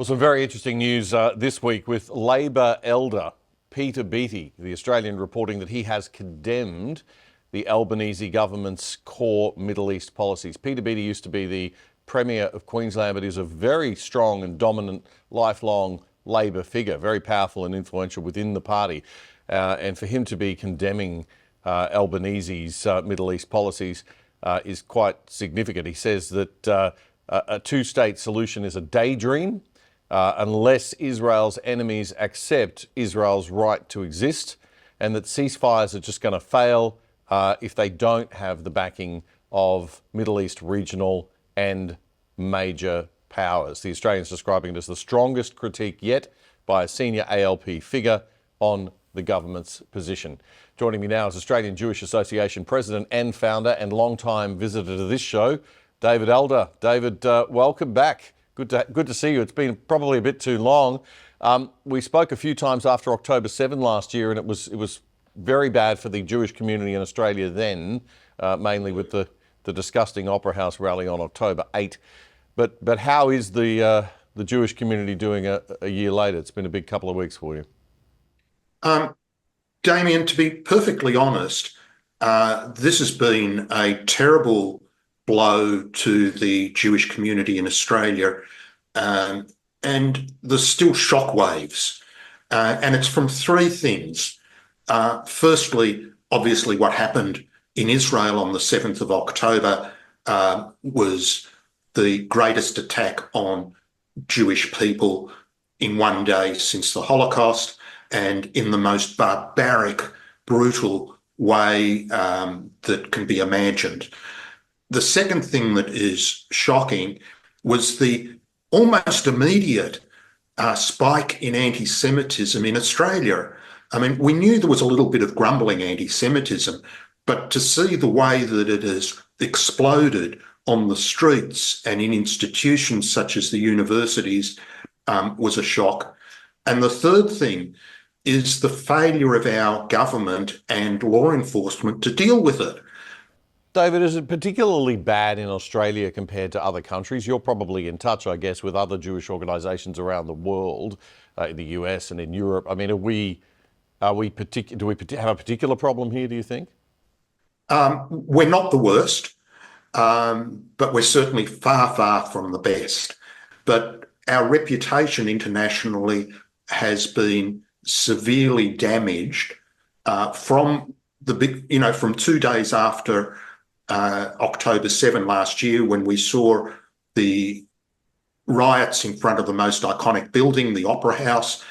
Well, some very interesting news this week with Labor elder Peter Beattie, the Australian, reporting that he has condemned the Albanese government's core Middle East policies. Peter Beattie used to be the Premier of Queensland, but is a very strong and dominant lifelong Labor figure, very powerful and influential within the party. And for him to be condemning Albanese's Middle East policies is quite significant. He says that a two-state solution is a daydream unless Israel's enemies accept Israel's right to exist, and that ceasefires are just going to fail if they don't have the backing of Middle East regional and major powers. The Australians describing it as the strongest critique yet by a senior ALP figure on the government's position. Joining me now is Australian Jewish Association President and founder and long-time visitor to this show, David Adler. David, welcome back. Good to see you. It's been probably a bit too long. We spoke a few times after October 7 last year, and it was very bad for the Jewish community in Australia then, mainly with the disgusting Opera House rally on October 8. But how is the Jewish community doing a year later? It's been a big couple of weeks for you. Damian, to be perfectly honest, this has been a terrible blow to the Jewish community in Australia, and there's still shockwaves, and it's from three things. Firstly, obviously what happened in Israel on the 7th of October was the greatest attack on Jewish people in one day since the Holocaust, and in the most barbaric, brutal way that can be imagined. The second thing that is shocking was the almost immediate spike in anti-Semitism in Australia. I mean, we knew there was a little bit of grumbling anti-Semitism, but to see the way that it has exploded on the streets and in institutions such as the universities was a shock. And the third thing is the failure of our government and law enforcement to deal with it. David, is it particularly bad in Australia compared to other countries? You're probably in touch, I guess, with other Jewish organisations around the world, in the US and in Europe. I mean, do we have a particular problem here, do you think? We're not the worst, but we're certainly far, far from the best. But our reputation internationally has been severely damaged from 2 days after October 7 last year, when we saw the riots in front of the most iconic building, the Opera House,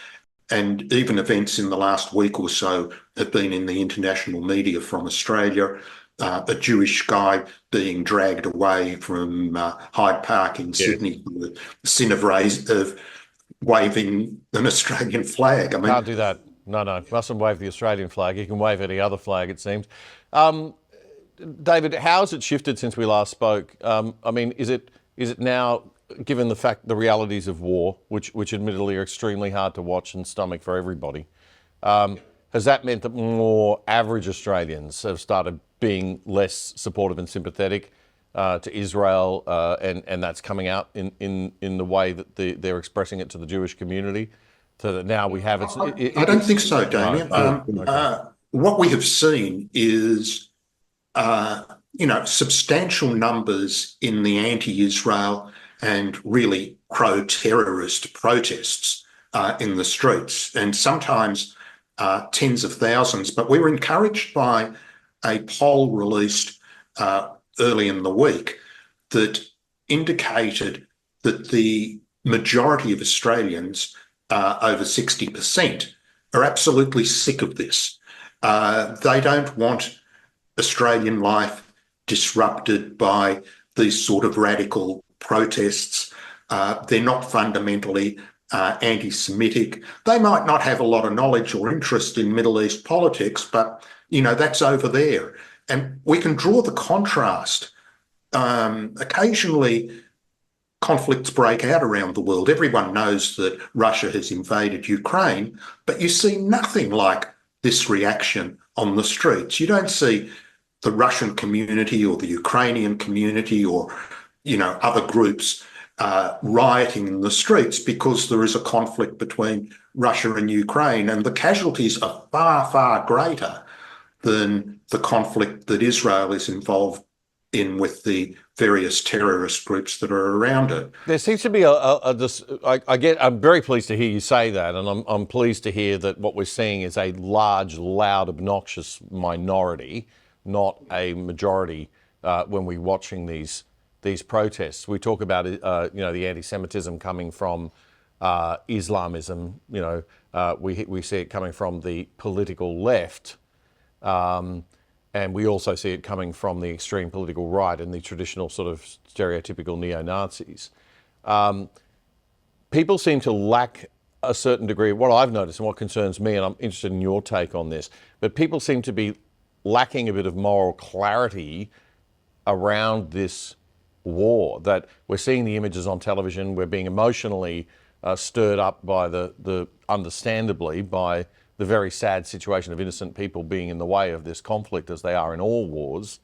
and even events in the last week or so have been in the international media from Australia. A Jewish guy being dragged away from Hyde Park in Sydney for the sin of waving an Australian flag. I mean, can't do that. No, mustn't wave the Australian flag. You can wave any other flag, it seems. David, how has it shifted since we last spoke? I mean, is it now, given the realities of war, which admittedly are extremely hard to watch and stomach for everybody, has that meant that more average Australians have started being less supportive and sympathetic to Israel, and that's coming out in the way that they're expressing it to the Jewish community? So that now we have I don't think so, Damian. What we have seen is substantial numbers in the anti-Israel and really pro-terrorist protests in the streets, and sometimes tens of thousands. But we were encouraged by a poll released early in the week that indicated that the majority of Australians, over 60%, are absolutely sick of this. They don't want Australian life disrupted by these sort of radical protests. They're not fundamentally anti-Semitic. They might not have a lot of knowledge or interest in Middle East politics, but, that's over there. And we can draw the contrast. Occasionally, conflicts break out around the world. Everyone knows that Russia has invaded Ukraine, but you see nothing like this reaction on the streets. You don't see the Russian community or the Ukrainian community or, other groups rioting in the streets because there is a conflict between Russia and Ukraine, and the casualties are far, far greater than the conflict that Israel is involved in with the various terrorist groups that are around it. There seems to be I'm very pleased to hear you say that, and I'm pleased to hear that what we're seeing is a large, loud, obnoxious minority, not a majority, when we're watching these protests. We talk about the anti-Semitism coming from Islamism. We see it coming from the political left. And we also see it coming from the extreme political right and the traditional sort of stereotypical neo-Nazis. People seem to lack a certain degree of what I've noticed and what concerns me, and I'm interested in your take on this, but people seem to be lacking a bit of moral clarity around this war, that we're seeing the images on television, we're being emotionally stirred up by understandably, by the very sad situation of innocent people being in the way of this conflict, as they are in all wars.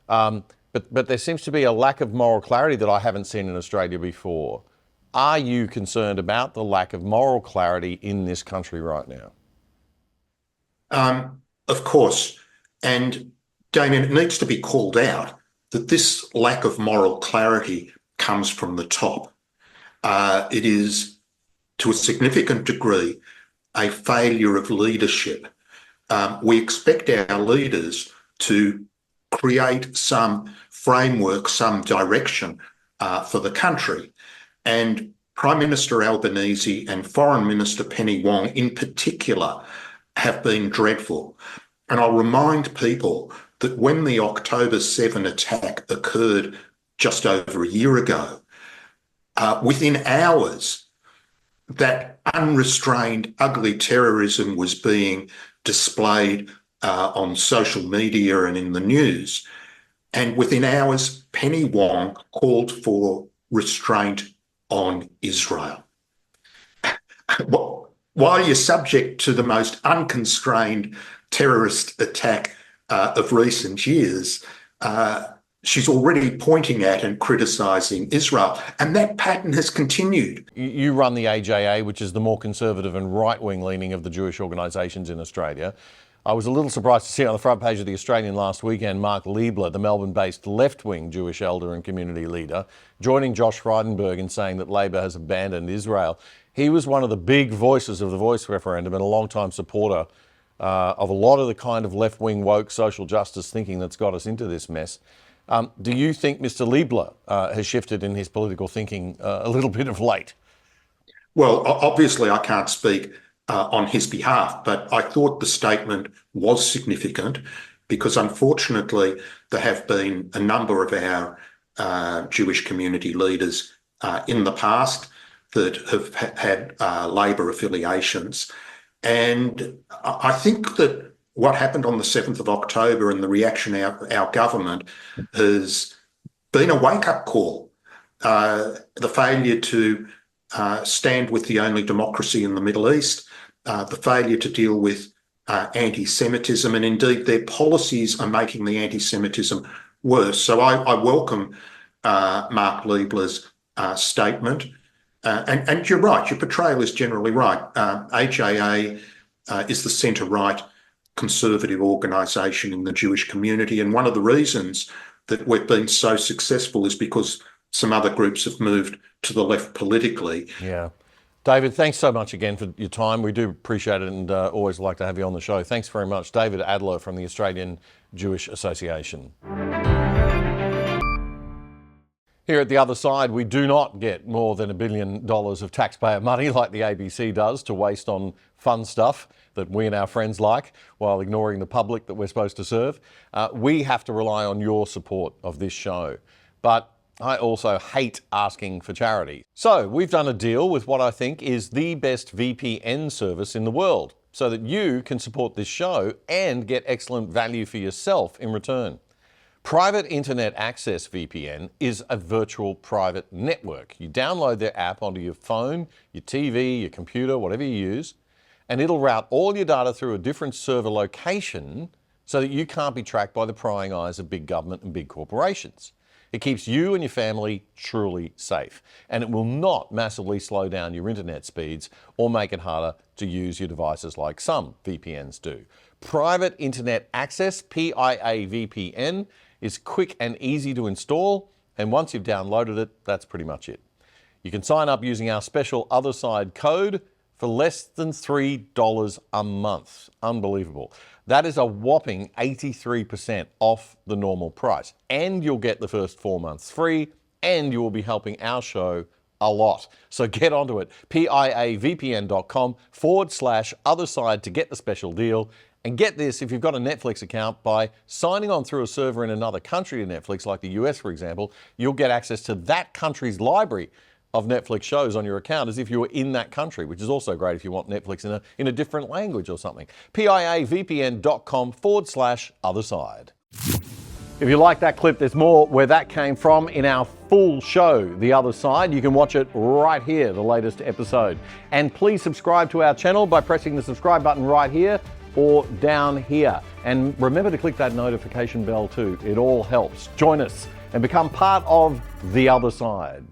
But there seems to be a lack of moral clarity that I haven't seen in Australia before. Are you concerned about the lack of moral clarity in this country right now? Of course. And Damian, it needs to be called out that this lack of moral clarity comes from the top. It is, to a significant degree, a failure of leadership. We expect our leaders to create some framework, some direction for the country. And Prime Minister Albanese and Foreign Minister Penny Wong in particular have been dreadful. And I'll remind people that when the October 7 attack occurred just over a year ago, within hours, that unrestrained, ugly terrorism was being displayed on social media and in the news. And within hours, Penny Wong called for restraint on Israel. While you're subject to the most unconstrained terrorist attack of recent years, she's already pointing at and criticising Israel. And that pattern has continued. You run the AJA, which is the more conservative and right-wing leaning of the Jewish organisations in Australia. I was a little surprised to see on the front page of The Australian last weekend, Mark Liebler, the Melbourne-based left-wing Jewish elder and community leader, joining Josh Frydenberg in saying that Labor has abandoned Israel. He was one of the big voices of the Voice referendum and a long-time supporter of a lot of the kind of left-wing woke social justice thinking that's got us into this mess. Do you think Mr. Liebler has shifted in his political thinking a little bit of late? Well, obviously I can't speak on his behalf, but I thought the statement was significant because unfortunately there have been a number of our Jewish community leaders in the past that have had Labor affiliations. And I think that what happened on the 7th of October and the reaction of our government has been a wake-up call. The failure to stand with the only democracy in the Middle East, the failure to deal with anti-Semitism, and indeed their policies are making the anti-Semitism worse. So I welcome Mark Liebler's statement. And you're right, your portrayal is generally right. AJA is the centre-right conservative organisation in the Jewish community. And one of the reasons that we've been so successful is because some other groups have moved to the left politically. Yeah. David, thanks so much again for your time. We do appreciate it and always like to have you on the show. Thanks very much. David Adler from the Australian Jewish Association. Here at The Other Side, we do not get more than $1 billion of taxpayer money like the ABC does to waste on fun stuff that we and our friends like while ignoring the public that we're supposed to serve. We have to rely on your support of this show. But I also hate asking for charity. So we've done a deal with what I think is the best VPN service in the world so that you can support this show and get excellent value for yourself in return. Private Internet Access VPN is a virtual private network. You download their app onto your phone, your TV, your computer, whatever you use, and it'll route all your data through a different server location so that you can't be tracked by the prying eyes of big government and big corporations. It keeps you and your family truly safe, and it will not massively slow down your internet speeds or make it harder to use your devices like some VPNs do. Private Internet Access, PIA VPN, is quick and easy to install, and once you've downloaded it, that's pretty much it. You can sign up using our special Other Side code for less than $3 a month. Unbelievable. That is a whopping 83% off the normal price. And you'll get the first 4 months free, and you will be helping our show a lot. So get onto it. piavpn.com/otherside to get the special deal. And get this, if you've got a Netflix account, by signing on through a server in another country to Netflix, like the US, for example, you'll get access to that country's library of Netflix shows on your account as if you were in that country, which is also great if you want Netflix in a different language or something. piavpn.com/otherside. If you like that clip, there's more where that came from in our full show, The Other Side. You can watch it right here, the latest episode. And please subscribe to our channel by pressing the subscribe button right here or down here. And remember to click that notification bell too. It all helps. Join us and become part of The Other Side.